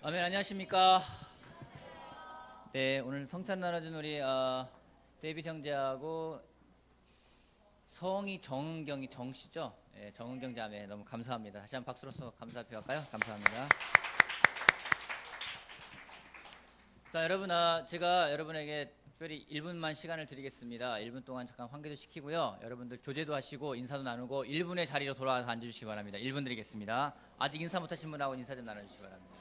아멘. 안녕하십니까? 네, 오늘 성찬 나눠준 우리 데이빗 형제하고 성이 정은경이 정씨죠? 네, 정은경 자매 너무 감사합니다. 다시 한번 박수로서 감사 표할까요? 감사합니다. 자, 여러분, 제가 여러분에게 특별히 1분만 시간을 드리겠습니다. 1분 동안 잠깐 환기도 시키고요. 여러분들 교제도 하시고 인사도 나누고 1분의 자리로 돌아와서 앉아주시기 바랍니다. 1분 드리겠습니다. 아직 인사 못하신 분하고 인사 좀 나눠주시기 바랍니다.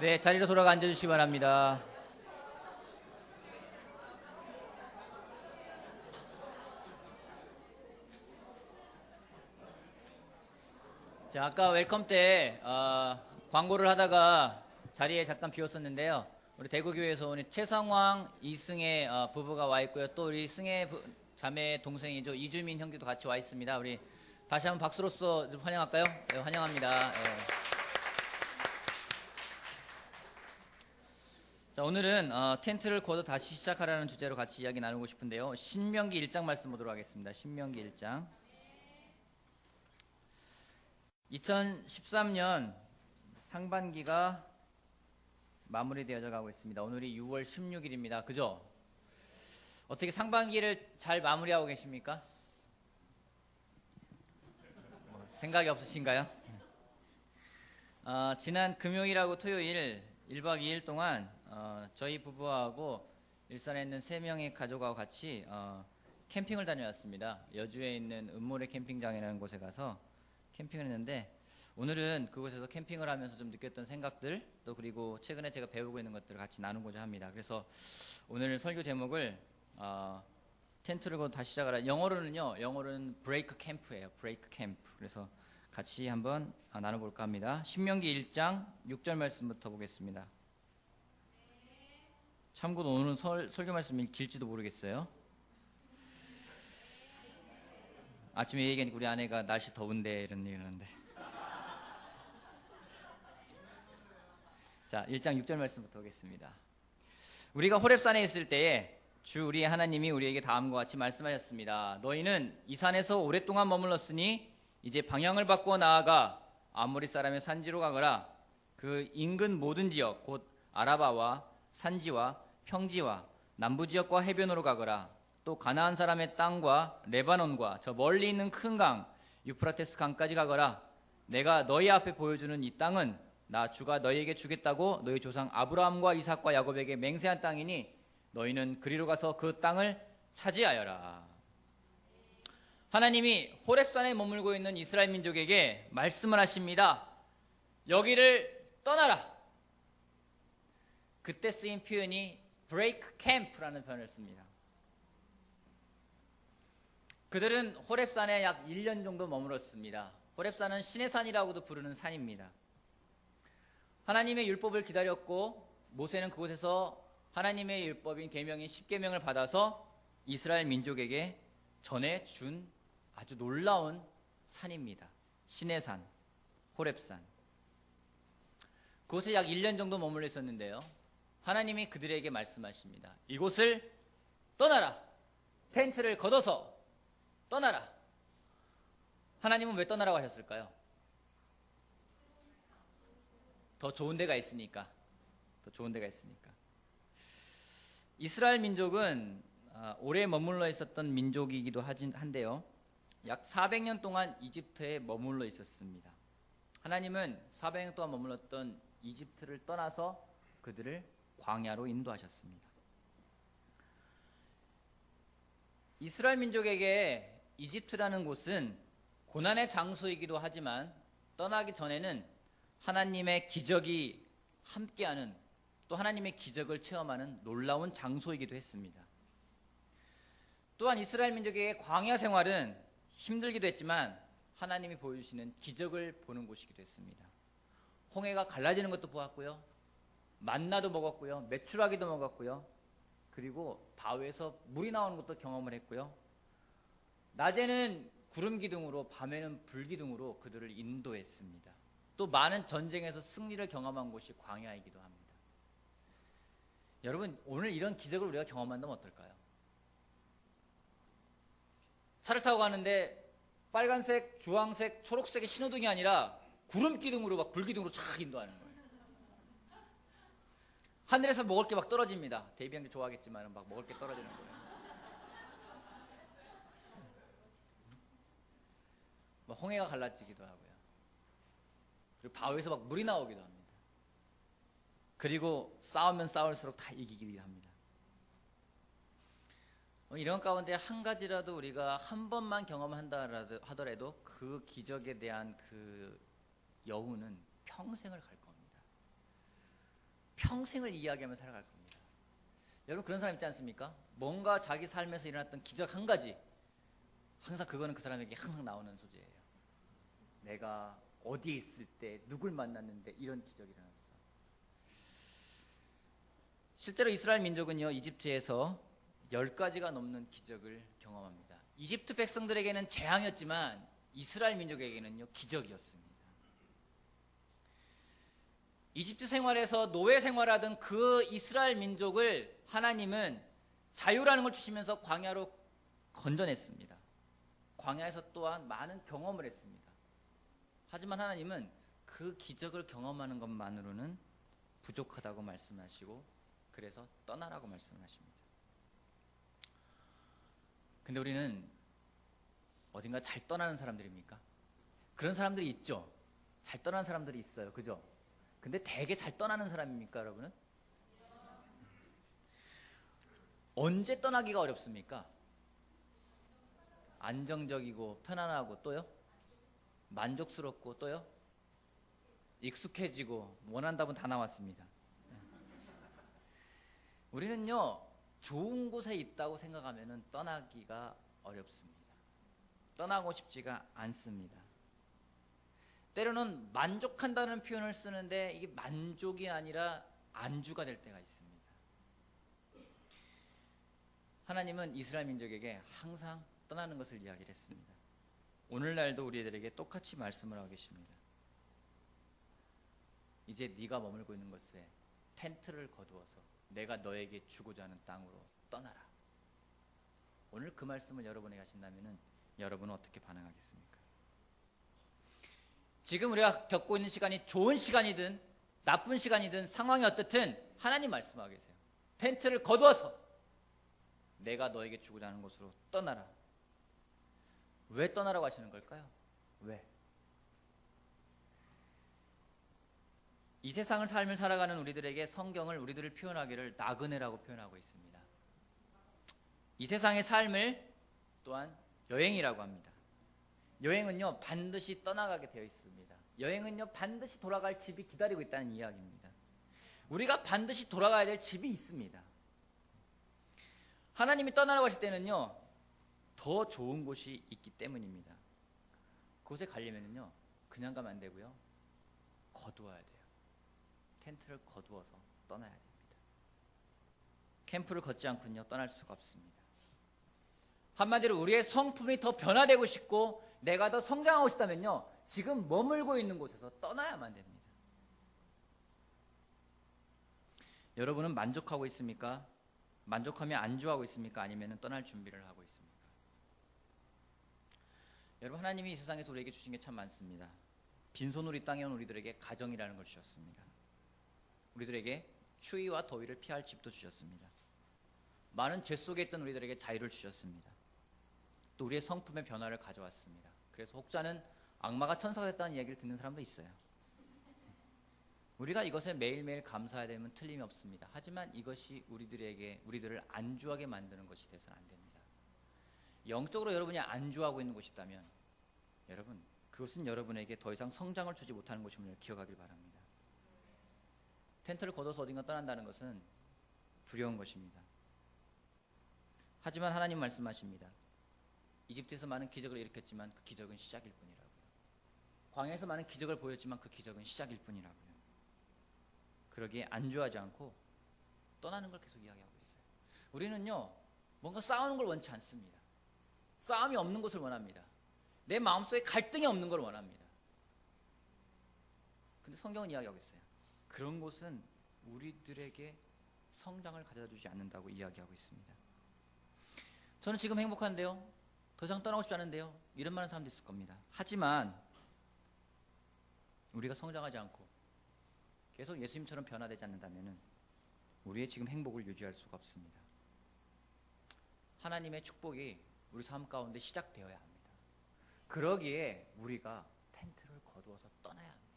네, 자리로 돌아가 앉아주시기 바랍니다. 자, 아까 웰컴 때 광고를 하다가 자리에 잠깐 비웠었는데요. 우리 대구교회에서 오늘 최상황, 이승혜 부부가 와 있고요. 또 우리 승혜 자매 동생이죠. 이주민 형제도 같이 와 있습니다. 우리 다시 한번 박수로서 좀 환영할까요? 네, 환영합니다. 네. 자, 오늘은 텐트를 걷어 다시 시작하라는 주제로 같이 이야기 나누고 싶은데요. 신명기 1장 말씀 보도록 하겠습니다. 신명기 1장. 2013년 상반기가 마무리되어져 가고 있습니다. 오늘이 6월 16일입니다. 그죠? 어떻게 상반기를 잘 마무리하고 계십니까? 생각이 없으신가요? 지난 금요일하고 토요일 1박 2일 동안 저희 부부하고 일산에 있는 3명의 가족하고 같이 캠핑을 다녀왔습니다. 여주에 있는 은모래 캠핑장이라는 곳에 가서 캠핑을 했는데, 오늘은 그곳에서 캠핑을 하면서 좀 느꼈던 생각들, 또 그리고 최근에 제가 배우고 있는 것들을 같이 나누고자 합니다. 그래서 오늘 설교 제목을 텐트를 걷어 다시 시작하라. 영어로는 브레이크 캠프예요. 브레이크 캠프. 그래서 같이 한번 나눠볼까 합니다. 신명기 1장 6절 말씀부터 보겠습니다. 참고로 오늘은 설교 말씀이 길지도 모르겠어요. 아침에 얘기하니까 우리 아내가 날씨 더운데 이런 얘기를 하는데. 자, 1장 6절 말씀부터 보겠습니다. 우리가 호렙산에 있을 때에 주 우리 하나님이 우리에게 다음과 같이 말씀하셨습니다. 너희는 이 산에서 오랫동안 머물렀으니 이제 방향을 바꾸어 나아가 아모리 사람의 산지로 가거라. 그 인근 모든 지역 곧 아라바와 산지와 평지와 남부지역과 해변으로 가거라. 또 가나안 사람의 땅과 레바논과 저 멀리 있는 큰 강 유프라테스 강까지 가거라. 내가 너희 앞에 보여주는 이 땅은 나 주가 너희에게 주겠다고 너희 조상 아브라함과 이삭과 야곱에게 맹세한 땅이니 너희는 그리로 가서 그 땅을 차지하여라. 하나님이 호렙산에 머물고 있는 이스라엘 민족에게 말씀을 하십니다. 여기를 떠나라. 그때 쓰인 표현이 브레이크 캠프라는 표현을 씁니다. 그들은 호렙산에 약 1년 정도 머물렀습니다. 호렙산은 신의 산이라고도 부르는 산입니다. 하나님의 율법을 기다렸고 모세는 그곳에서 하나님의 율법인 계명인 10계명을 받아서 이스라엘 민족에게 전해준 아주 놀라운 산입니다. 신의 산, 호렙산. 그곳에 약 1년 정도 머물러 있었는데요. 하나님이 그들에게 말씀하십니다. 이곳을 떠나라. 텐트를 걷어서 떠나라. 하나님은 왜 떠나라고 하셨을까요? 더 좋은 데가 있으니까. 더 좋은 데가 있으니까. 이스라엘 민족은 오래 머물러 있었던 민족이기도 한데요. 약 400년 동안 이집트에 머물러 있었습니다. 하나님은 400년 동안 머물렀던 이집트를 떠나서 그들을 광야로 인도하셨습니다. 이스라엘 민족에게 이집트라는 곳은 고난의 장소이기도 하지만 떠나기 전에는 하나님의 기적이 함께하는, 또 하나님의 기적을 체험하는 놀라운 장소이기도 했습니다. 또한 이스라엘 민족에게 광야 생활은 힘들기도 했지만 하나님이 보여주시는 기적을 보는 곳이기도 했습니다. 홍해가 갈라지는 것도 보았고요, 만나도 먹었고요, 메추라기도 먹었고요, 그리고 바위에서 물이 나오는 것도 경험을 했고요, 낮에는 구름 기둥으로 밤에는 불 기둥으로 그들을 인도했습니다. 또 많은 전쟁에서 승리를 경험한 곳이 광야이기도 합니다. 여러분, 오늘 이런 기적을 우리가 경험한다면 어떨까요? 차를 타고 가는데 빨간색, 주황색, 초록색의 신호등이 아니라 구름 기둥으로 막 불기둥으로 쫙 인도하는 거예요. 하늘에서 먹을 게 막 떨어집니다. 데이비 형도 좋아하겠지만 막 먹을 게 떨어지는 거예요. 막 홍해가 갈라지기도 하고요. 그리고 바위에서 막 물이 나오기도 합니다. 그리고 싸우면 싸울수록 다 이기기도 합니다. 이런 가운데 한 가지라도 우리가 한 번만 경험한다 하더라도 그 기적에 대한 그 여운은 평생을 갈 겁니다. 평생을 이야기하며 살아갈 겁니다. 여러분, 그런 사람 있지 않습니까? 뭔가 자기 삶에서 일어났던 기적 한 가지, 항상 그거는 그 사람에게 항상 나오는 소재예요. 내가 어디에 있을 때 누굴 만났는데 이런 기적이 일어났어. 실제로 이스라엘 민족은요, 이집트에서 10가지가 넘는 기적을 경험합니다. 이집트 백성들에게는 재앙이었지만 이스라엘 민족에게는요, 기적이었습니다. 이집트 생활에서 노예 생활하던 그 이스라엘 민족을 하나님은 자유라는 걸 주시면서 광야로 건져냈습니다. 광야에서 또한 많은 경험을 했습니다. 하지만 하나님은 그 기적을 경험하는 것만으로는 부족하다고 말씀하시고 그래서 떠나라고 말씀하십니다. 근데 우리는 어딘가 잘 떠나는 사람들입니까? 그런 사람들이 있죠. 잘 떠나는 사람들이 있어요. 그죠? 근데 되게 잘 떠나는 사람입니까, 여러분은? 언제 떠나기가 어렵습니까? 안정적이고 편안하고 또요? 만족스럽고 또요? 익숙해지고 원한답은 다 나왔습니다. 우리는요, 좋은 곳에 있다고 생각하면 떠나기가 어렵습니다. 떠나고 싶지가 않습니다. 때로는 만족한다는 표현을 쓰는데 이게 만족이 아니라 안주가 될 때가 있습니다. 하나님은 이스라엘 민족에게 항상 떠나는 것을 이야기를 했습니다. 오늘날도 우리들에게 똑같이 말씀을 하고 계십니다. 이제 네가 머물고 있는 곳에 텐트를 거두어서 내가 너에게 주고자 하는 땅으로 떠나라. 오늘 그 말씀을 여러분에게 하신다면 여러분은 어떻게 반응하겠습니까? 지금 우리가 겪고 있는 시간이 좋은 시간이든 나쁜 시간이든 상황이 어떻든 하나님 말씀하고 계세요. 텐트를 거두어서 내가 너에게 주고자 하는 곳으로 떠나라. 왜 떠나라고 하시는 걸까요? 왜? 이 세상을 삶을 살아가는 우리들에게 성경을 우리들을 표현하기를 나그네라고 표현하고 있습니다. 이 세상의 삶을 또한 여행이라고 합니다. 여행은요, 반드시 떠나가게 되어 있습니다. 여행은요, 반드시 돌아갈 집이 기다리고 있다는 이야기입니다. 우리가 반드시 돌아가야 될 집이 있습니다. 하나님이 떠나라고 하실 때는요, 더 좋은 곳이 있기 때문입니다. 그곳에 가려면요, 그냥 가면 안 되고요, 거두어야 돼요. 텐트를 거두어서 떠나야 됩니다. 캠프를 걷지 않고는요, 떠날 수가 없습니다. 한마디로 우리의 성품이 더 변화되고 싶고 내가 더 성장하고 싶다면요, 지금 머물고 있는 곳에서 떠나야만 됩니다. 여러분은 만족하고 있습니까? 만족하며 안주하고 있습니까? 아니면 떠날 준비를 하고 있습니까? 여러분, 하나님이 이 세상에서 우리에게 주신 게 참 많습니다. 빈손으로 이 땅에 온 우리들에게 가정이라는 걸 주셨습니다. 우리들에게 추위와 더위를 피할 집도 주셨습니다. 많은 죄 속에 있던 우리들에게 자유를 주셨습니다. 또 우리의 성품의 변화를 가져왔습니다. 그래서 혹자는 악마가 천사가 됐다는 이야기를 듣는 사람도 있어요. 우리가 이것에 매일매일 감사해야 되면 틀림이 없습니다. 하지만 이것이 우리들을 안주하게 만드는 것이 되어서는 안 됩니다. 영적으로 여러분이 안주하고 있는 곳이 있다면 여러분, 그것은 여러분에게 더 이상 성장을 주지 못하는 것임을 기억하길 바랍니다. 텐트를 걷어서 어딘가 떠난다는 것은 두려운 것입니다. 하지만 하나님 말씀하십니다. 이집트에서 많은 기적을 일으켰지만 그 기적은 시작일 뿐이라고요. 광야에서 많은 기적을 보였지만 그 기적은 시작일 뿐이라고요. 그러기에 안주하지 않고 떠나는 걸 계속 이야기하고 있어요. 우리는요, 뭔가 싸우는 걸 원치 않습니다. 싸움이 없는 것을 원합니다. 내 마음속에 갈등이 없는 걸 원합니다. 근데 성경은 이야기하고 있어요. 그런 곳은 우리들에게 성장을 가져다 주지 않는다고 이야기하고 있습니다. 저는 지금 행복한데요, 더 이상 떠나고 싶지 않은데요, 이런 많은 사람도 있을 겁니다. 하지만 우리가 성장하지 않고 계속 예수님처럼 변화되지 않는다면 우리의 지금 행복을 유지할 수가 없습니다. 하나님의 축복이 우리 삶 가운데 시작되어야 합니다. 그러기에 우리가 텐트를 거두어서 떠나야 합니다.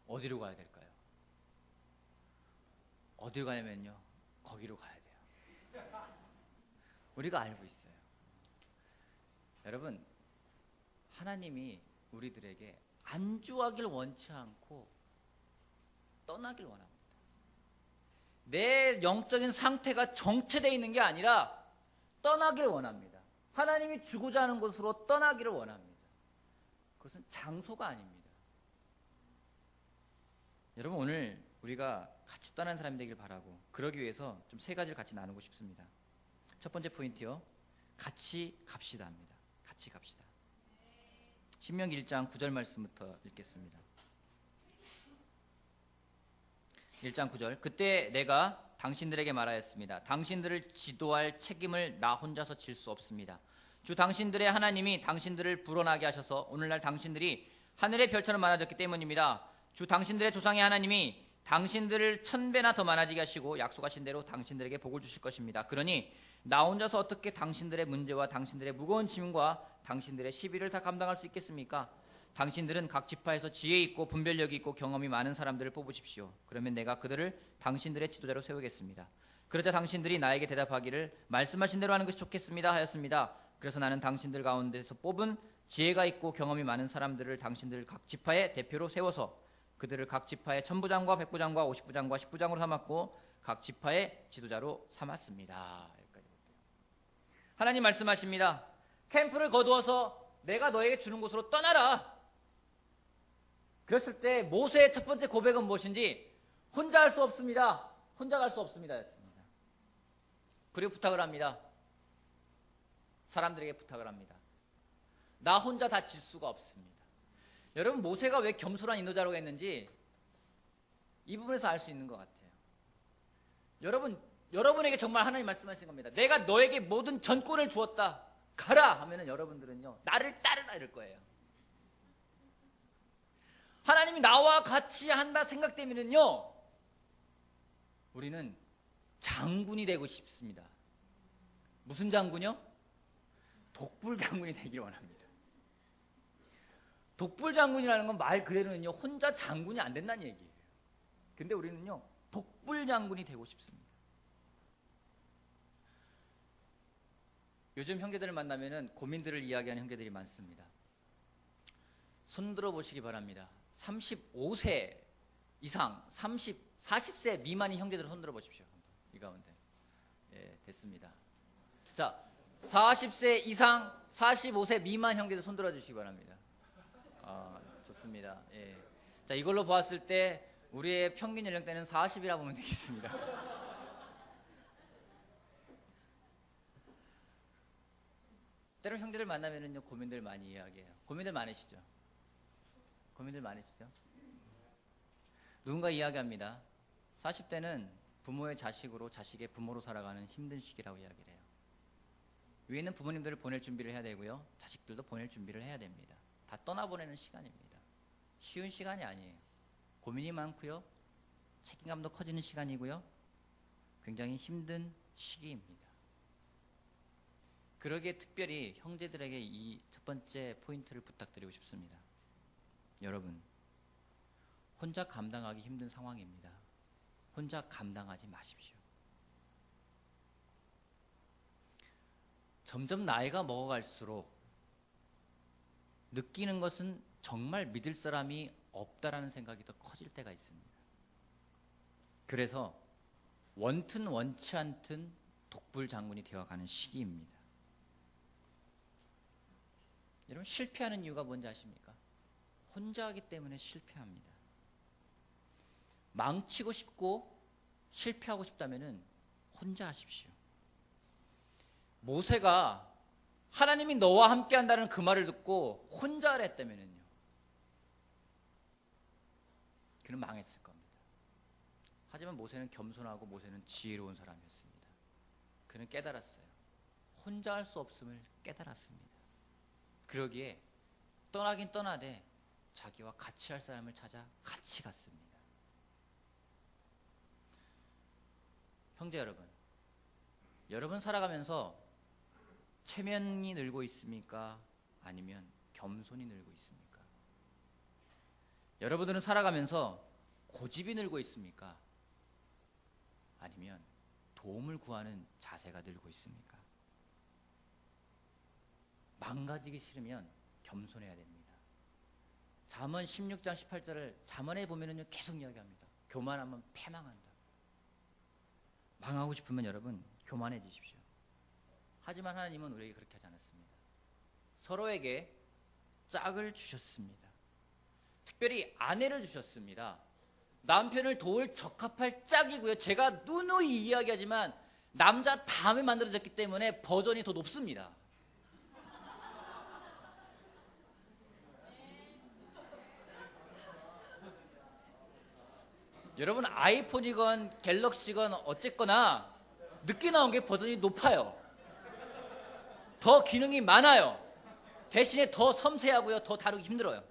어디로 가야 될까요? 어디로 가냐면요, 거기로 가야 돼요. 우리가 알고 있어요. 여러분, 하나님이 우리들에게 안주하길 원치 않고 떠나길 원합니다. 내 영적인 상태가 정체되어 있는 게 아니라 떠나기를 원합니다. 하나님이 주고자 하는 곳으로 떠나기를 원합니다. 그것은 장소가 아닙니다. 여러분, 오늘 우리가 같이 떠나는 사람이 되길 바라고, 그러기 위해서 좀 세 가지를 같이 나누고 싶습니다. 첫 번째 포인트요, 같이 갑시다 합니다. 같이 갑시다. 신명기 1장 9절 말씀부터 읽겠습니다. 1장 9절. 그때 내가 당신들에게 말하였습니다. 당신들을 지도할 책임을 나 혼자서 질 수 없습니다. 주 당신들의 하나님이 당신들을 불어나게 하셔서 오늘날 당신들이 하늘의 별처럼 많아졌기 때문입니다. 주 당신들의 조상의 하나님이 당신들을 1000배나 더 많아지게 하시고 약속하신 대로 당신들에게 복을 주실 것입니다. 그러니 나 혼자서 어떻게 당신들의 문제와 당신들의 무거운 짐과 당신들의 시비를 다 감당할 수 있겠습니까? 당신들은 각 지파에서 지혜 있고 분별력이 있고 경험이 많은 사람들을 뽑으십시오. 그러면 내가 그들을 당신들의 지도자로 세우겠습니다. 그러자 당신들이 나에게 대답하기를 말씀하신 대로 하는 것이 좋겠습니다 하였습니다. 그래서 나는 당신들 가운데서 뽑은 지혜가 있고 경험이 많은 사람들을 당신들 각 지파의 대표로 세워서 그들을 각 지파의 천부장과 백부장과 50부장과 10부장으로 삼았고 각 지파의 지도자로 삼았습니다. 여기까지부터. 하나님 말씀하십니다. 캠프를 거두어서 내가 너에게 주는 곳으로 떠나라. 그랬을 때 모세의 첫 번째 고백은 무엇인지, 혼자 할 수 없습니다. 혼자 갈 수 없습니다 였습니다. 그리고 부탁을 합니다. 사람들에게 부탁을 합니다. 나 혼자 다 질 수가 없습니다. 여러분, 모세가 왜 겸손한 인도자라고 했는지 이 부분에서 알 수 있는 것 같아요. 여러분에게 정말 하나님 말씀하신 겁니다. 내가 너에게 모든 전권을 주었다. 가라 하면은 여러분들은요, 나를 따르라 이럴 거예요. 하나님이 나와 같이 한다 생각되면은요, 우리는 장군이 되고 싶습니다. 무슨 장군이요? 독불 장군이 되길 원합니다. 독불 장군이라는 건 말 그대로는요, 혼자 장군이 안 된다는 얘기예요. 근데 우리는요, 독불 장군이 되고 싶습니다. 요즘 형제들을 만나면은 고민들을 이야기하는 형제들이 많습니다. 손들어 보시기 바랍니다. 35세 이상, 40세 미만인 형제들을 손들어 보십시오. 이 가운데. 예, 됐습니다. 자, 40세 이상, 45세 미만 형제들 손들어 주시기 바랍니다. 좋습니다. 예. 자, 이걸로 보았을 때 우리의 평균 연령대는 40이라 보면 되겠습니다. 때로 형제들 만나면은요, 고민들 많이 이야기해요. 고민들 많으시죠? 고민들 많으시죠? 누군가 이야기합니다. 40대는 부모의 자식으로, 자식의 부모로 살아가는 힘든 시기라고 이야기를 해요. 위에 있는 부모님들을 보낼 준비를 해야 되고요, 자식들도 보낼 준비를 해야 됩니다. 다 떠나보내는 시간입니다. 쉬운 시간이 아니에요. 고민이 많고요, 책임감도 커지는 시간이고요, 굉장히 힘든 시기입니다. 그러기에 특별히 형제들에게 이 첫 번째 포인트를 부탁드리고 싶습니다. 여러분, 혼자 감당하기 힘든 상황입니다. 혼자 감당하지 마십시오. 점점 나이가 먹어갈수록 느끼는 것은 정말 믿을 사람이 없다라는 생각이 더 커질 때가 있습니다. 그래서 원튼 원치 않든 독불장군이 되어가는 시기입니다. 여러분, 실패하는 이유가 뭔지 아십니까? 혼자 하기 때문에 실패합니다. 망치고 싶고 실패하고 싶다면 혼자 하십시오. 모세가 하나님이 너와 함께 한다는 그 말을 듣고 혼자 하라 했다면요, 그는 망했을 겁니다. 하지만 모세는 겸손하고 모세는 지혜로운 사람이었습니다. 그는 깨달았어요. 혼자 할 수 없음을 깨달았습니다. 그러기에 떠나긴 떠나되 자기와 같이 할 사람을 찾아 같이 갔습니다. 형제 여러분, 여러분 살아가면서 체면이 늘고 있습니까? 아니면 겸손이 늘고 있습니까? 여러분들은 살아가면서 고집이 늘고 있습니까? 아니면 도움을 구하는 자세가 늘고 있습니까? 망가지기 싫으면 겸손해야 됩니다. 잠언 16장 18절을 잠언에 보면은요, 계속 이야기합니다. 교만하면 패망한다. 망하고 싶으면 여러분 교만해지십시오. 하지만 하나님은 우리에게 그렇게 하지 않았습니다. 서로에게 짝을 주셨습니다. 특별히 아내를 주셨습니다. 남편을 도울 적합할 짝이고요. 제가 누누이 이야기하지만 남자 다음에 만들어졌기 때문에 버전이 더 높습니다. 여러분, 아이폰이건 갤럭시건 어쨌거나 늦게 나온 게 버전이 높아요. 더 기능이 많아요. 대신에 더 섬세하고요, 더 다루기 힘들어요.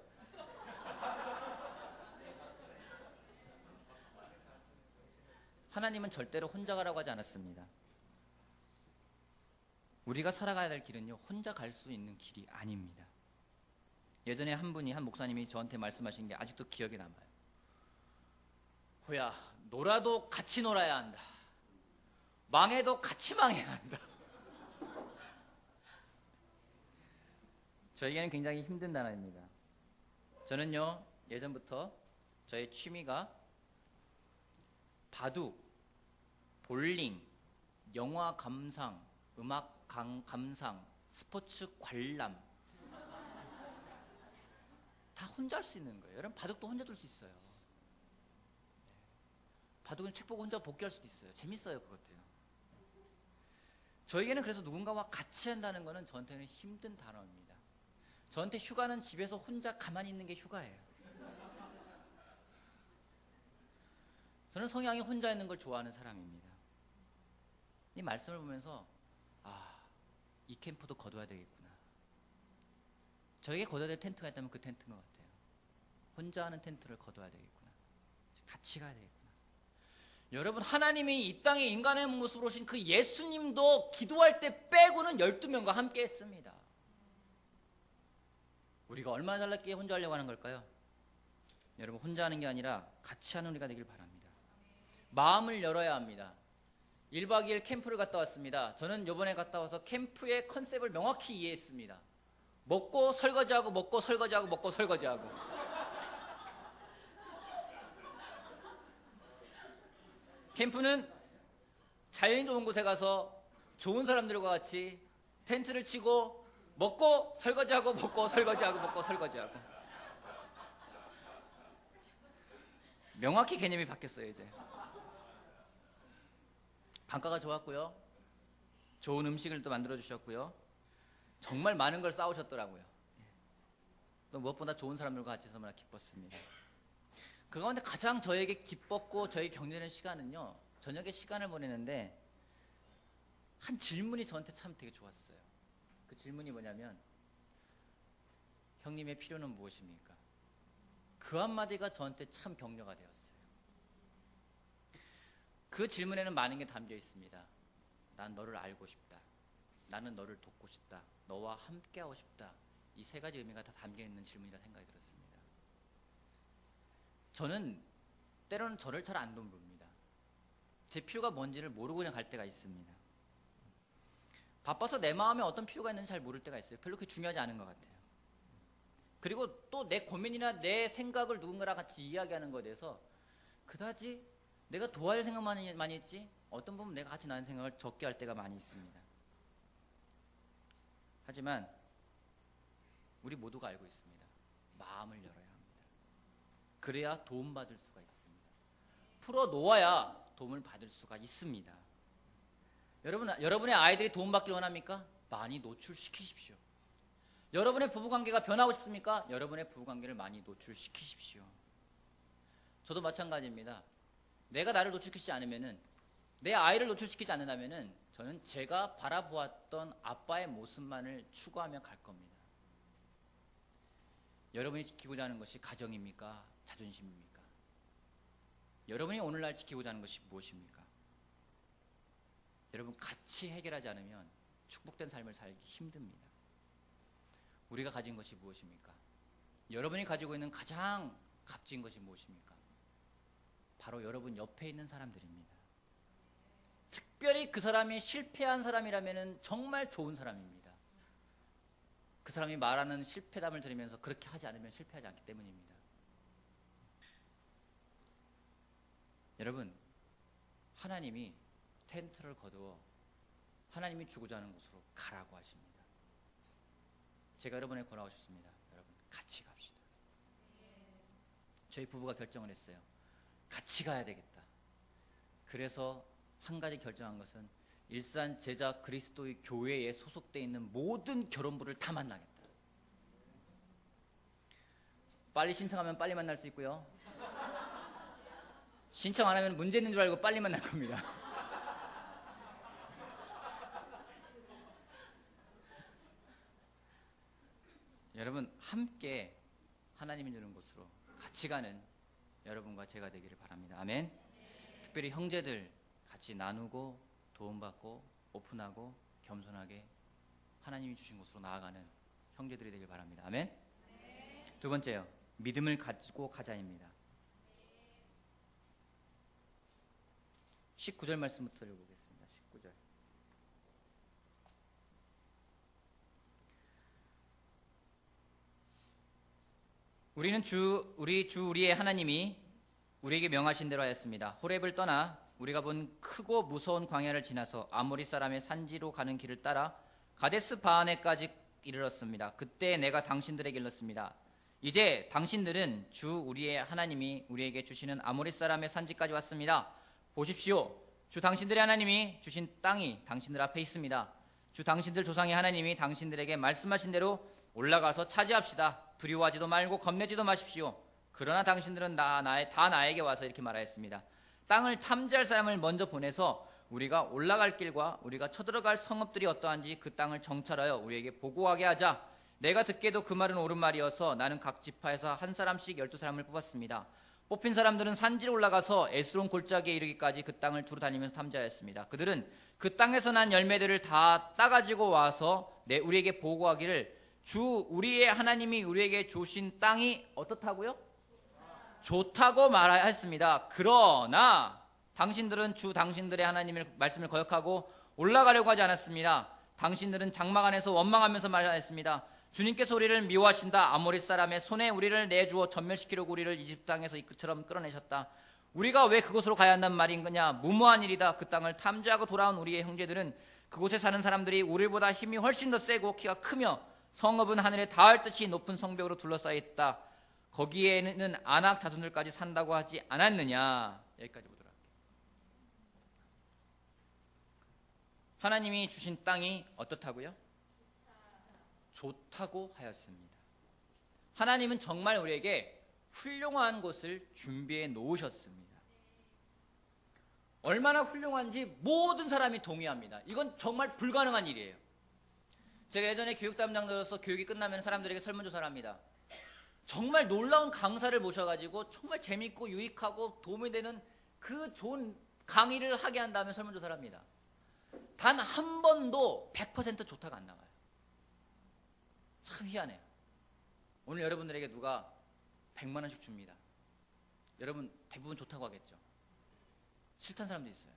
하나님은 절대로 혼자 가라고 하지 않았습니다. 우리가 살아가야 될 길은요, 혼자 갈 수 있는 길이 아닙니다. 예전에 한 목사님이 저한테 말씀하신 게 아직도 기억에 남아요. 호야, 놀아도 같이 놀아야 한다. 망해도 같이 망해야 한다. 저에게는 굉장히 힘든 단어입니다. 저는요, 예전부터 저의 취미가 바둑, 볼링, 영화 감상, 음악 감상, 스포츠 관람, 다 혼자 할 수 있는 거예요. 여러분, 바둑도 혼자 둘 수 있어요. 바둑은 책 보고 혼자 복귀할 수도 있어요. 재밌어요, 그것도요. 저에게는 그래서 누군가와 같이 한다는 것은 저한테는 힘든 단어입니다. 저한테 휴가는 집에서 혼자 가만히 있는 게 휴가예요. 저는 성향이 혼자 있는 걸 좋아하는 사람입니다. 이 말씀을 보면서 이 캠프도 거둬야 되겠구나. 저에게 거둬야 될 텐트가 있다면 그 텐트인 것 같아요. 혼자 하는 텐트를 거둬야 되겠구나. 같이 가야 되겠구나. 여러분, 하나님이 이 땅에 인간의 모습으로 오신 그 예수님도 기도할 때 빼고는 12명과 함께 했습니다. 우리가 얼마나 잘났기에 혼자 하려고 하는 걸까요? 여러분, 혼자 하는 게 아니라 같이 하는 우리가 되길 바랍니다. 마음을 열어야 합니다. 1박 2일 캠프를 갔다 왔습니다. 저는 이번에 갔다 와서 캠프의 컨셉을 명확히 이해했습니다. 먹고 설거지하고 먹고 설거지하고 먹고 설거지하고. 캠프는 자연 좋은 곳에 가서 좋은 사람들과 같이 텐트를 치고 먹고 설거지하고 먹고 설거지하고 먹고 설거지하고. 명확히 개념이 바뀌었어요. 이제 단가가 좋았고요, 좋은 음식을 또 만들어 주셨고요, 정말 많은 걸 싸우셨더라고요. 또 무엇보다 좋은 사람들과 같이 해서 너무나 기뻤습니다. 그 가운데 가장 저에게 기뻤고 저에게 격려되는 시간은요, 저녁에 시간을 보내는데 한 질문이 저한테 참 되게 좋았어요. 그 질문이 뭐냐면, 형님의 필요는 무엇입니까? 그 한마디가 저한테 참 격려가 되었어요. 그 질문에는 많은 게 담겨 있습니다. 난 너를 알고 싶다. 나는 너를 돕고 싶다. 너와 함께하고 싶다. 이 세 가지 의미가 다 담겨 있는 질문이라 생각이 들었습니다. 저는 때로는 저를 잘 안 돕습니다. 제 필요가 뭔지를 모르고 그냥 갈 때가 있습니다. 바빠서 내 마음에 어떤 필요가 있는지 잘 모를 때가 있어요. 별로 그게 중요하지 않은 것 같아요. 그리고 또 내 고민이나 내 생각을 누군가랑 같이 이야기하는 것에 대해서 그다지 내가 도와줄 생각만 많이 했지 어떤 부분 내가 같이 나눈 생각을 적게 할 때가 많이 있습니다. 하지만 우리 모두가 알고 있습니다. 마음을 열어야 합니다. 그래야 도움받을 수가 있습니다. 풀어놓아야 도움을 받을 수가 있습니다. 여러분의 아이들이 도움받길 원합니까? 많이 노출시키십시오. 여러분의 부부관계가 변하고 싶습니까? 여러분의 부부관계를 많이 노출시키십시오. 저도 마찬가지입니다. 내가 나를 노출시키지 않으면은, 내 아이를 노출시키지 않는다면은 저는 제가 바라보았던 아빠의 모습만을 추구하며 갈 겁니다. 여러분이 지키고자 하는 것이 가정입니까? 자존심입니까? 여러분이 오늘날 지키고자 하는 것이 무엇입니까? 여러분, 같이 해결하지 않으면 축복된 삶을 살기 힘듭니다. 우리가 가진 것이 무엇입니까? 여러분이 가지고 있는 가장 값진 것이 무엇입니까? 바로 여러분 옆에 있는 사람들입니다. 특별히 그 사람이 실패한 사람이라면 정말 좋은 사람입니다. 그 사람이 말하는 실패담을 들으면서 그렇게 하지 않으면 실패하지 않기 때문입니다. 여러분, 하나님이 텐트를 거두어 하나님이 주고자 하는 곳으로 가라고 하십니다. 제가 여러분에게 권하고 싶습니다. 여러분, 같이 갑시다. 저희 부부가 결정을 했어요. 같이 가야 되겠다. 그래서 한 가지 결정한 것은 일산 제자 그리스도의 교회에 소속되어 있는 모든 결혼부를 다 만나겠다. 빨리 신청하면 빨리 만날 수 있고요. 신청 안 하면 문제 있는 줄 알고 빨리 만날 겁니다. 여러분, 함께 하나님이 주는 곳으로 같이 가는 여러분과 제가 되기를 바랍니다. 아멘. 특별히 형제들 같이 나누고 도움받고 오픈하고 겸손하게 하나님이 주신 곳으로 나아가는 형제들이 되길 바랍니다. 아멘. 두 번째요, 믿음을 가지고 가자입니다. 19절 말씀부터 읽어보겠습니다. 19절. 우리는 우리의 하나님이 우리에게 명하신 대로 하였습니다. 호렙을 떠나 우리가 본 크고 무서운 광야를 지나서 아모리 사람의 산지로 가는 길을 따라 가데스 바네까지 이르렀습니다. 그때 내가 당신들에게 일렀습니다. 이제 당신들은 주 우리의 하나님이 우리에게 주시는 아모리 사람의 산지까지 왔습니다. 보십시오. 주 당신들의 하나님이 주신 땅이 당신들 앞에 있습니다. 주 당신들 조상의 하나님이 당신들에게 말씀하신 대로 올라가서 차지합시다. 두려워하지도 말고 겁내지도 마십시오. 그러나 당신들은 다 나에게 와서 이렇게 말하였습니다. 땅을 탐지할 사람을 먼저 보내서 우리가 올라갈 길과 우리가 쳐들어갈 성읍들이 어떠한지 그 땅을 정찰하여 우리에게 보고하게 하자. 내가 듣기에도 그 말은 옳은 말이어서 나는 각 지파에서 한 사람씩 12사람을 뽑았습니다. 뽑힌 사람들은 산지로 올라가서 에스론 골짜기에 이르기까지 그 땅을 두루 다니면서 탐지하였습니다. 그들은 그 땅에서 난 열매들을 다 따가지고 와서 우리에게 보고하기를 주 우리의 하나님이 우리에게 주신 땅이 어떻다고요? 좋다고 말하였습니다. 그러나 당신들은 주 당신들의 하나님의 말씀을 거역하고 올라가려고 하지 않았습니다. 당신들은 장막 안에서 원망하면서 말하였습니다. 주님께서 우리를 미워하신다. 아모리 사람의 손에 우리를 내주어 전멸시키려고 우리를 이집트 땅에서 이처럼 끌어내셨다. 우리가 왜 그곳으로 가야 한단 말인 거냐? 무모한 일이다. 그 땅을 탐지하고 돌아온 우리의 형제들은 그곳에 사는 사람들이 우리보다 힘이 훨씬 더 세고 키가 크며 성읍은 하늘에 닿을 듯이 높은 성벽으로 둘러싸여 있다. 거기에는 아낙 자손들까지 산다고 하지 않았느냐? 여기까지 보도록 할게요. 하나님이 주신 땅이 어떻다고요? 좋다고 하였습니다. 하나님은 정말 우리에게 훌륭한 곳을 준비해 놓으셨습니다. 얼마나 훌륭한지 모든 사람이 동의합니다. 이건 정말 불가능한 일이에요. 제가 예전에 교육담당자로서 교육이 끝나면 사람들에게 설문조사를 합니다. 정말 놀라운 강사를 모셔가지고 정말 재밌고 유익하고 도움이 되는 그 좋은 강의를 하게 한 다음에 설문조사를 합니다. 단 한 번도 100% 좋다가 안 나와요. 참 희한해요. 오늘 여러분들에게 누가 100만 원씩 줍니다. 여러분 대부분 좋다고 하겠죠. 싫다는 사람도 있어요.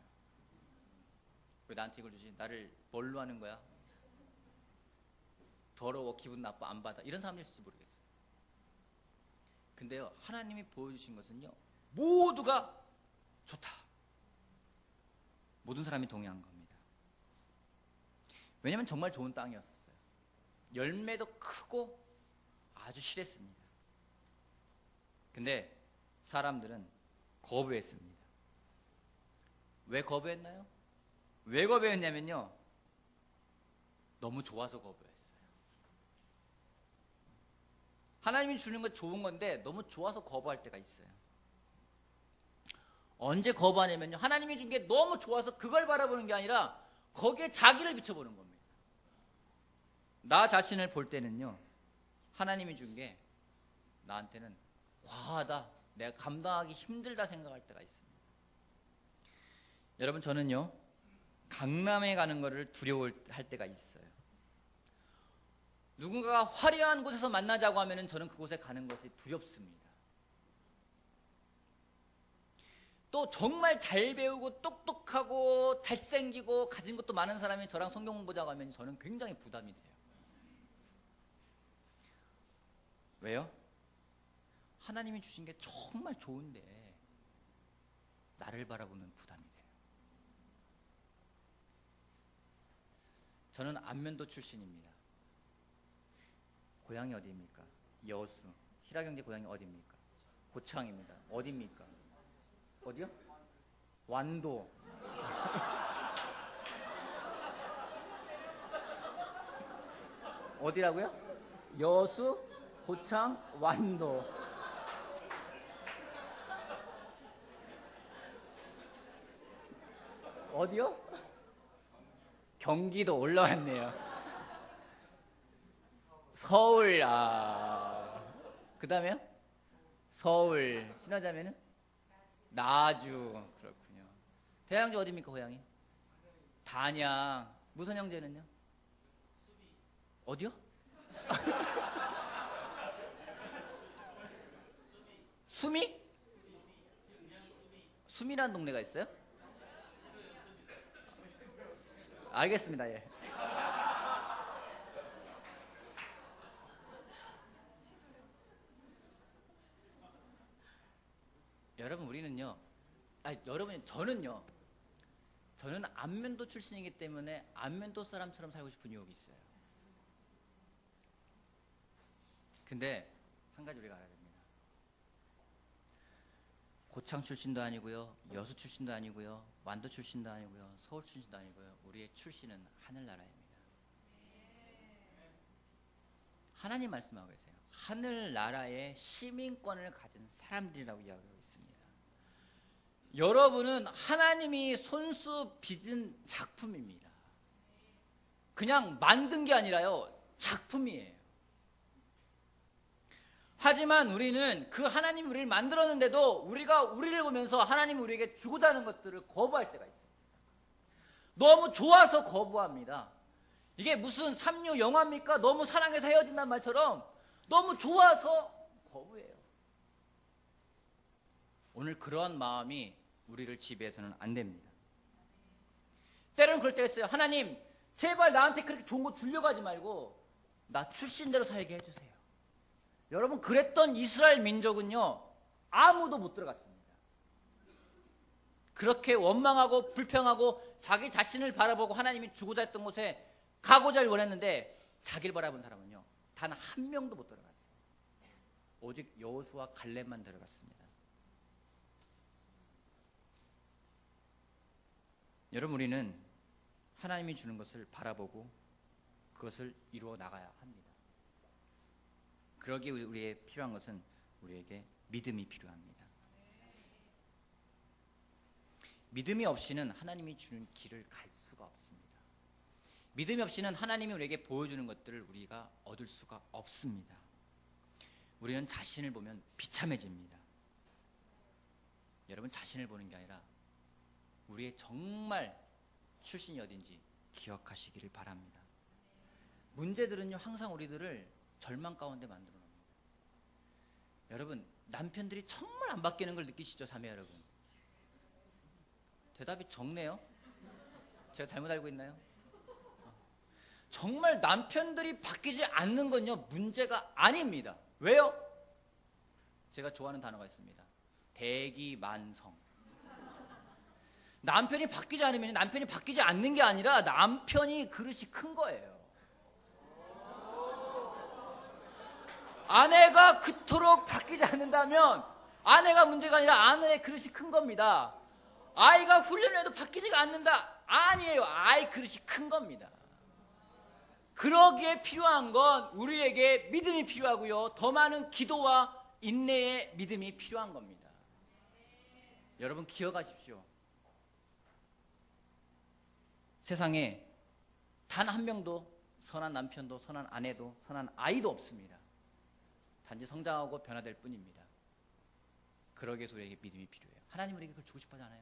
왜 나한테 이걸 주지? 나를 뭘로 하는 거야? 더러워, 기분 나빠, 안 받아, 이런 사람들일지 모르겠어요. 근데요, 하나님이 보여주신 것은요, 모두가 좋다. 모든 사람이 동의한 겁니다. 왜냐하면 정말 좋은 땅이었었어요. 열매도 크고 아주 실했습니다. 근데 사람들은 거부했습니다. 왜 거부했나요? 왜 거부했냐면요, 너무 좋아서 거부했어요. 하나님이 주는 건 좋은 건데 너무 좋아서 거부할 때가 있어요. 언제 거부하냐면요, 하나님이 준 게 너무 좋아서 그걸 바라보는 게 아니라 거기에 자기를 비춰보는 겁니다. 나 자신을 볼 때는요, 하나님이 준 게 나한테는 과하다, 내가 감당하기 힘들다 생각할 때가 있습니다. 여러분, 저는요, 강남에 가는 것을 두려워할 때가 있어요. 누군가가 화려한 곳에서 만나자고 하면 저는 그곳에 가는 것이 두렵습니다. 또 정말 잘 배우고 똑똑하고 잘생기고 가진 것도 많은 사람이 저랑 성경 공부하자고 하면 저는 굉장히 부담이 돼요. 왜요? 하나님이 주신 게 정말 좋은데 나를 바라보면 부담이 돼요. 저는 안면도 출신입니다. 고향이 어디입니까? 여수. 희라경제 고향이 어디입니까? 고창입니다. 어디입니까? 어디요? 완도. 어디라고요? 여수, 고창, 완도. 어디요? 경기도 올라왔네요. 서울. 그 다음에요? 서울. 지나자면은 나주. 그렇군요. 대양주 어디입니까, 고향이? 단양. 무슨 형제는요? 어디요? 수미? 수미라는 동네가 있어요? 알겠습니다. 예. 여러분, 우리는요, 저는 안면도 출신이기 때문에 안면도 사람처럼 살고 싶은 유혹이 있어요. 근데 한 가지 우리가 알아야 됩니다. 고창 출신도 아니고요, 여수 출신도 아니고요, 완도 출신도 아니고요, 서울 출신도 아니고요, 우리의 출신은 하늘나라입니다. 하나님 말씀하고 계세요. 하늘나라의 시민권을 가진 사람들이라고 이야기하고 있습니다. 여러분은 하나님이 손수 빚은 작품입니다. 그냥 만든 게 아니라요, 작품이에요. 하지만 우리는 그 하나님이 우리를 만들었는데도 우리가 우리를 보면서 하나님이 우리에게 주고자 하는 것들을 거부할 때가 있습니다. 너무 좋아서 거부합니다. 이게 무슨 삼류 영화입니까? 너무 사랑해서 헤어진다는 말처럼 너무 좋아서 거부해요. 오늘 그러한 마음이 우리를 지배해서는 안 됩니다. 때로는 그럴 때가 있어요. 하나님, 제발 나한테 그렇게 좋은 거 주려고 하지 말고 나 출신대로 살게 해주세요. 여러분, 그랬던 이스라엘 민족은요, 아무도 못 들어갔습니다. 그렇게 원망하고 불평하고 자기 자신을 바라보고 하나님이 주고자 했던 곳에 가고자 원했는데 자기를 바라본 사람은요, 단 한 명도 못 들어갔어요. 오직 여호수아 갈렙만 들어갔습니다. 여러분, 우리는 하나님이 주는 것을 바라보고 그것을 이루어 나가야 합니다. 그러기에 우리에게 필요한 것은 우리에게 믿음이 필요합니다. 믿음이 없이는 하나님이 주는 길을 갈 수가 없습니다. 믿음이 없이는 하나님이 우리에게 보여주는 것들을 우리가 얻을 수가 없습니다. 우리는 자신을 보면 비참해집니다. 여러분, 자신을 보는 게 아니라 우리의 정말 출신이 어딘지 기억하시기를 바랍니다. 문제들은요, 항상 우리들을 절망 가운데 만들어 놉니다. 여러분, 남편들이 정말 안 바뀌는 걸 느끼시죠, 자매 여러분? 대답이 적네요. 제가 잘못 알고 있나요? 정말 남편들이 바뀌지 않는 건요, 문제가 아닙니다. 왜요? 제가 좋아하는 단어가 있습니다. 대기만성. 남편이 바뀌지 않으면 남편이 바뀌지 않는 게 아니라 남편이 그릇이 큰 거예요. 아내가 그토록 바뀌지 않는다면 아내가 문제가 아니라 아내의 그릇이 큰 겁니다. 아이가 훈련을 해도 바뀌지가 않는다. 아니에요. 아이 그릇이 큰 겁니다. 그러기에 필요한 건 우리에게 믿음이 필요하고요. 더 많은 기도와 인내의 믿음이 필요한 겁니다. 여러분 기억하십시오. 세상에 단 한 명도 선한 남편도 선한 아내도 선한 아이도 없습니다. 단지 성장하고 변화될 뿐입니다. 그러기 위해서 우리에게 믿음이 필요해요. 하나님 우리에게 그걸 주고 싶어 하잖아요.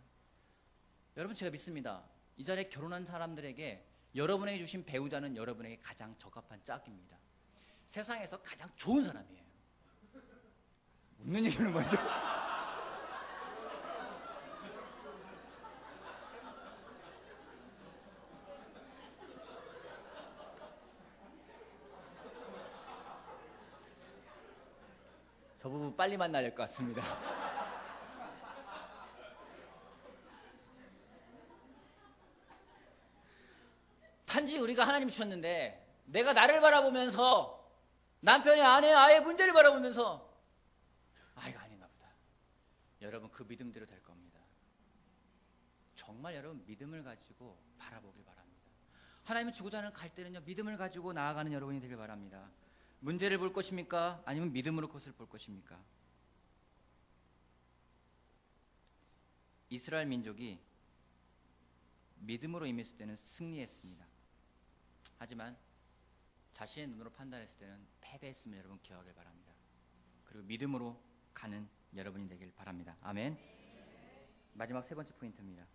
여러분 제가 믿습니다. 이 자리에 결혼한 사람들에게 여러분에게 주신 배우자는 여러분에게 가장 적합한 짝입니다. 세상에서 가장 좋은 사람이에요. 웃는 이유는 뭐죠? 저 부부 빨리 만나야 될 것 같습니다. 단지 우리가 하나님 주셨는데 내가 나를 바라보면서 남편의 아내 아이의 문제를 바라보면서 이거 아닌가 보다. 여러분 그 믿음대로 될 겁니다. 정말 여러분 믿음을 가지고 바라보길 바랍니다. 하나님은 주고자 하는 갈대는요 믿음을 가지고 나아가는 여러분이 되길 바랍니다. 문제를 볼 것입니까? 아니면 믿음으로 그것을 볼 것입니까? 이스라엘 민족이 믿음으로 임했을 때는 승리했습니다. 하지만 자신의 눈으로 판단했을 때는 패배했음을 여러분 기억하길 바랍니다. 그리고 믿음으로 가는 여러분이 되길 바랍니다. 아멘. 마지막 세 번째 포인트입니다.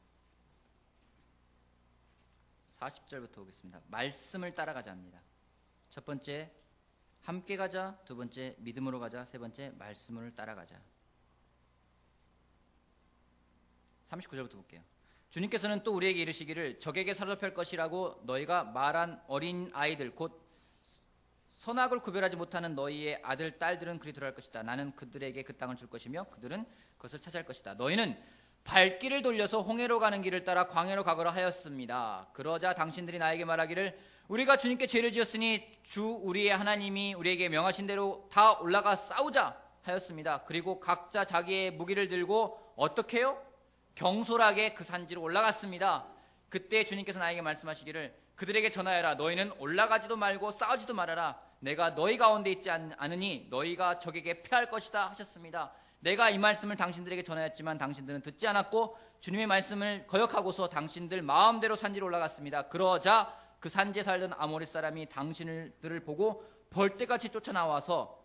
40절부터 오겠습니다. 말씀을 따라가자 합니다. 첫 번째 함께 가자, 두 번째 믿음으로 가자, 세 번째 말씀을 따라가자. 39절부터 볼게요. 주님께서는 또 우리에게 이르시기를 적에게 사로잡힐 것이라고 너희가 말한 어린 아이들 곧 선악을 구별하지 못하는 너희의 아들 딸들은 그리 들어갈 것이다. 나는 그들에게 그 땅을 줄 것이며 그들은 그것을 차지할 것이다. 너희는 발길을 돌려서 홍해로 가는 길을 따라 광야로 가거라 하였습니다. 그러자 당신들이 나에게 말하기를 우리가 주님께 죄를 지었으니 주 우리의 하나님이 우리에게 명하신 대로 다 올라가 싸우자 하였습니다. 그리고 각자 자기의 무기를 들고 어떻게 해요? 경솔하게 그 산지로 올라갔습니다. 그때 주님께서 나에게 말씀하시기를 그들에게 전하여라. 너희는 올라가지도 말고 싸우지도 말아라. 내가 너희 가운데 있지 않으니 너희가 적에게 패할 것이다 하셨습니다. 내가 이 말씀을 당신들에게 전하였지만 당신들은 듣지 않았고 주님의 말씀을 거역하고서 당신들 마음대로 산지로 올라갔습니다. 그러자 그 산지에 살던 아모리 사람이 당신들을 보고 벌떼같이 쫓아나와서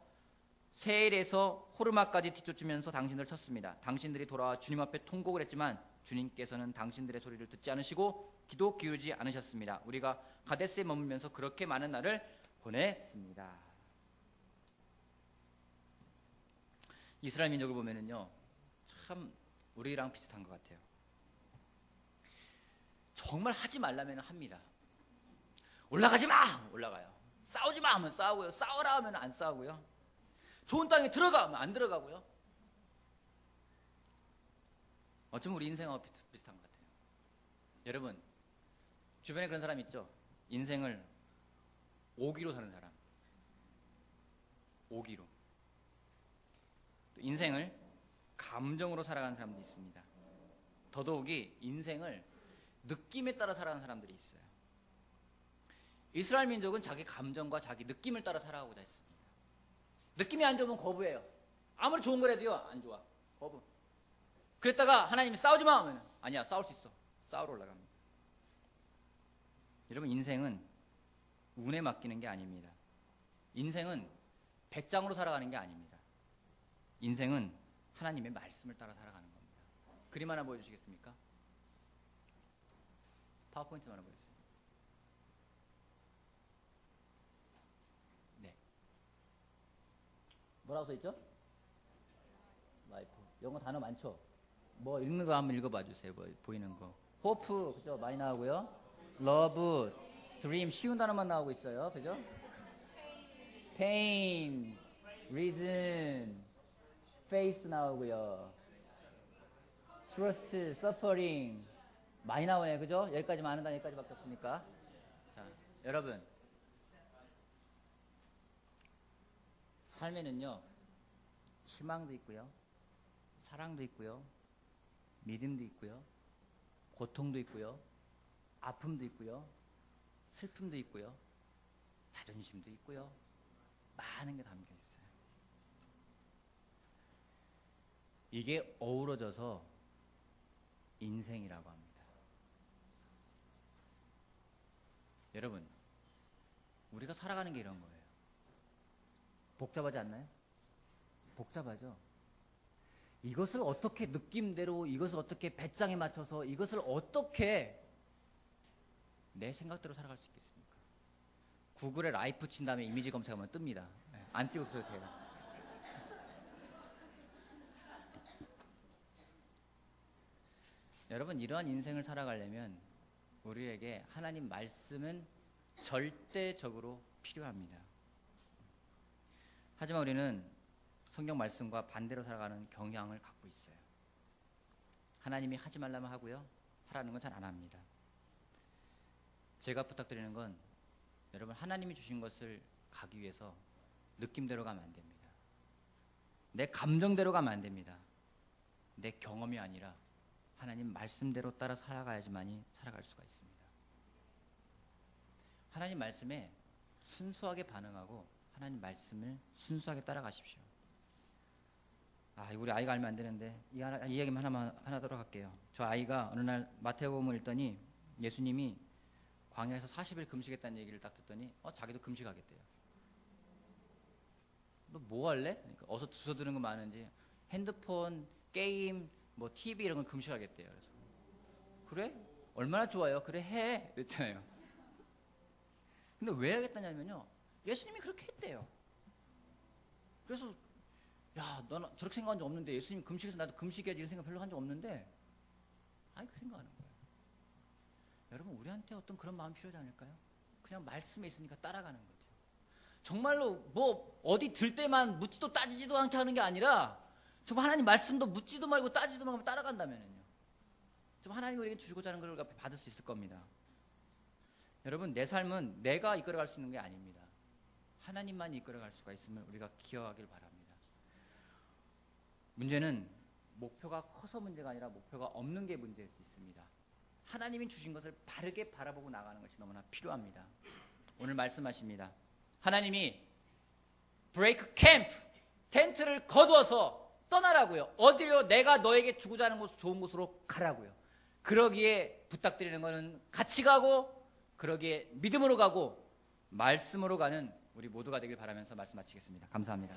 세일에서 호르마까지 뒤쫓으면서 당신들을 쳤습니다. 당신들이 돌아와 주님 앞에 통곡을 했지만 주님께서는 당신들의 소리를 듣지 않으시고 귀도 기울이지 않으셨습니다. 우리가 가데스에 머물면서 그렇게 많은 날을 보냈습니다. 이스라엘 민족을 보면은요 참 우리랑 비슷한 것 같아요. 정말 하지 말라면 합니다. 올라가지 마! 올라가요. 싸우지 마! 하면 싸우고요. 싸우라 하면 안 싸우고요. 좋은 땅에 들어가! 하면 안 들어가고요. 어쩌면 우리 인생하고 비슷한 것 같아요. 여러분 주변에 그런 사람 있죠? 인생을 오기로 사는 사람. 오기로. 또 인생을 감정으로 살아가는 사람도 있습니다. 더더욱이 인생을 느낌에 따라 살아가는 사람들이 있어요. 이스라엘 민족은 자기 감정과 자기 느낌을 따라 살아가고자 했습니다. 느낌이 안 좋으면 거부해요. 아무리 좋은 거라도요 안 좋아. 거부. 그랬다가 하나님이 싸우지 마 하면 아니야 싸울 수 있어. 싸우러 올라갑니다. 여러분 인생은 운에 맡기는 게 아닙니다. 인생은 배짱으로 살아가는 게 아닙니다. 인생은 하나님의 말씀을 따라 살아가는 겁니다. 그림 하나 보여주시겠습니까? 파워포인트 하나 보여주세요. 네. 뭐라고 써있죠? 라이프. 영어 단어 많죠? 뭐 읽는 거 한번 읽어봐 주세요. 뭐 보이는 거. 호프 그죠? 많이 나오고요. 러브, dream 쉬운 단어만 나오고 있어요. 그죠? pain, reason, face 나오고요. trust, suffering 많이 나오네요. 그죠? 여기까지만 아는 단어 여기까지밖에 없으니까. 자, 여러분 삶에는요 희망도 있고요, 사랑도 있고요, 믿음도 있고요, 고통도 있고요, 아픔도 있고요, 슬픔도 있고요, 자존심도 있고요, 많은 게 담겨 있어요. 이게 어우러져서 인생이라고 합니다. 여러분, 우리가 살아가는 게 이런 거예요. 복잡하지 않나요? 복잡하죠? 이것을 어떻게 느낌대로, 이것을 어떻게 배짱에 맞춰서, 이것을 어떻게 내 생각대로 살아갈 수 있겠습니까? 구글에 라이프 친 다음에 이미지 검색하면 뜹니다. 안 찍었어도 돼요. 여러분, 이러한 인생을 살아가려면 우리에게 하나님 말씀은 절대적으로 필요합니다. 하지만 우리는 성경 말씀과 반대로 살아가는 경향을 갖고 있어요. 하나님이 하지 말라면 하고요, 하라는 건 잘 안 합니다. 제가 부탁드리는 건 여러분, 하나님이 주신 것을 가기 위해서 느낌대로 가면 안 됩니다. 내 감정대로 가면 안 됩니다. 내 경험이 아니라 하나님 말씀대로 따라 살아가야지만이 살아갈 수가 있습니다. 하나님 말씀에 순수하게 반응하고 하나님 말씀을 순수하게 따라가십시오. 우리 아이가 알면 안 되는데 이 이야기만 하나 들어갈게요. 저 아이가 어느 날 마태복음을 읽더니 예수님이 광야에서 40일 금식했다는 얘기를 딱 듣더니 자기도 금식하겠대요. 너 뭐 할래? 그러니까 어서 주워 들은 거 많은지 핸드폰, 게임, 뭐 TV 이런 걸 금식하겠대요. 그래서 그래? 얼마나 좋아요. 그래 해. 그랬잖아요. 근데 왜 하겠다냐면요, 예수님이 그렇게 했대요. 그래서 야, 너는 저렇게 생각한 적 없는데, 예수님이 금식해서 나도 금식해야지 이런 생각 별로 한 적 없는데 그 생각하는 거예요. 여러분, 우리한테 어떤 그런 마음 필요하지 않을까요? 그냥 말씀에 있으니까 따라가는 거죠. 정말로 뭐 어디 들 때만 묻지도 따지지도 않게 하는 게 아니라 정말 하나님 말씀도 묻지도 말고 따지지도 말고 따라간다면요, 정말 하나님이 우리에게 주시고자 하는 걸 받을 수 있을 겁니다. 여러분, 내 삶은 내가 이끌어갈 수 있는 게 아닙니다. 하나님만 이끌어갈 수가 있음을 우리가 기억하길 바랍니다. 문제는 목표가 커서 문제가 아니라 목표가 없는 게 문제일 수 있습니다. 하나님이 주신 것을 바르게 바라보고 나가는 것이 너무나 필요합니다. 오늘 말씀하십니다. 하나님이 브레이크 캠프, 텐트를 거두어서 떠나라고요. 어디로? 내가 너에게 주고자 하는 곳, 좋은 곳으로 가라고요. 그러기에 부탁드리는 것은 같이 가고, 그러기에 믿음으로 가고 말씀으로 가는 우리 모두가 되길 바라면서 말씀 마치겠습니다. 감사합니다.